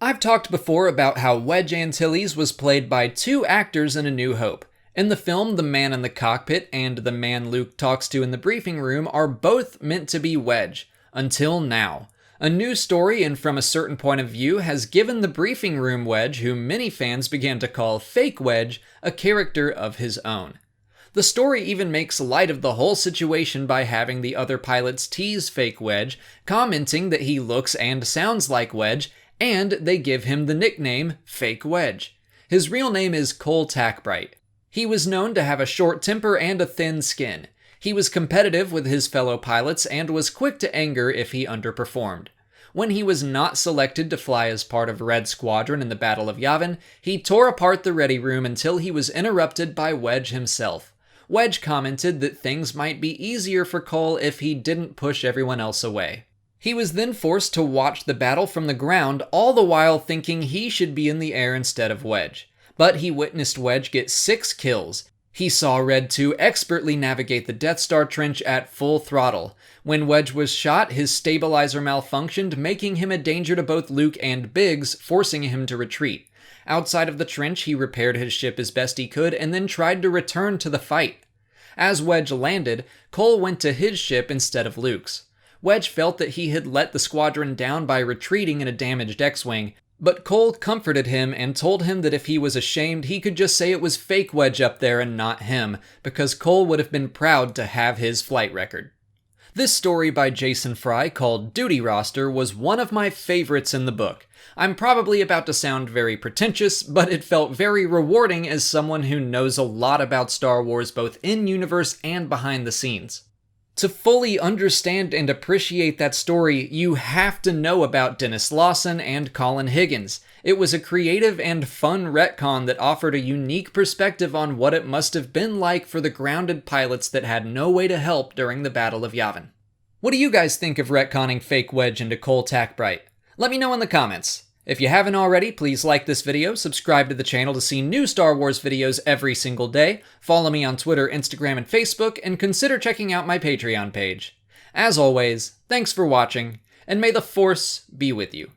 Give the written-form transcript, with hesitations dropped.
I've talked before about how Wedge Antilles was played by two actors in A New Hope. In the film, the man in the cockpit and the man Luke talks to in the briefing room are both meant to be Wedge, until now. A new story and from a certain point of view has given the briefing room Wedge, who many fans began to call Fake Wedge, a character of his own. The story even makes light of the whole situation by having the other pilots tease Fake Wedge, commenting that he looks and sounds like Wedge, and they give him the nickname Fake Wedge. His real name is Cole Takbright. He was known to have a short temper and a thin skin. He was competitive with his fellow pilots and was quick to anger if he underperformed. When he was not selected to fly as part of Red Squadron in the Battle of Yavin, he tore apart the ready room until he was interrupted by Wedge himself. Wedge commented that things might be easier for Cole if he didn't push everyone else away. He was then forced to watch the battle from the ground, all the while thinking he should be in the air instead of Wedge. But he witnessed Wedge get 6 kills. He saw Red 2 expertly navigate the Death Star trench at full throttle. When Wedge was shot, his stabilizer malfunctioned, making him a danger to both Luke and Biggs, forcing him to retreat. Outside of the trench, he repaired his ship as best he could and then tried to return to the fight. As Wedge landed, Cole went to his ship instead of Luke's. Wedge felt that he had let the squadron down by retreating in a damaged X-Wing, but Cole comforted him and told him that if he was ashamed, he could just say it was Fake Wedge up there and not him, because Cole would have been proud to have his flight record. This story by Jason Fry, called Duty Roster, was one of my favorites in the book. I'm probably about to sound very pretentious, but it felt very rewarding as someone who knows a lot about Star Wars both in-universe and behind the scenes. To fully understand and appreciate that story, you have to know about Dennis Lawson and Colin Higgins. It was a creative and fun retcon that offered a unique perspective on what it must have been like for the grounded pilots that had no way to help during the Battle of Yavin. What do you guys think of retconning Fake Wedge into Cole Takbright? Let me know in the comments. If you haven't already, please like this video, subscribe to the channel to see new Star Wars videos every single day, follow me on Twitter, Instagram, and Facebook, and consider checking out my Patreon page. As always, thanks for watching, and may the Force be with you.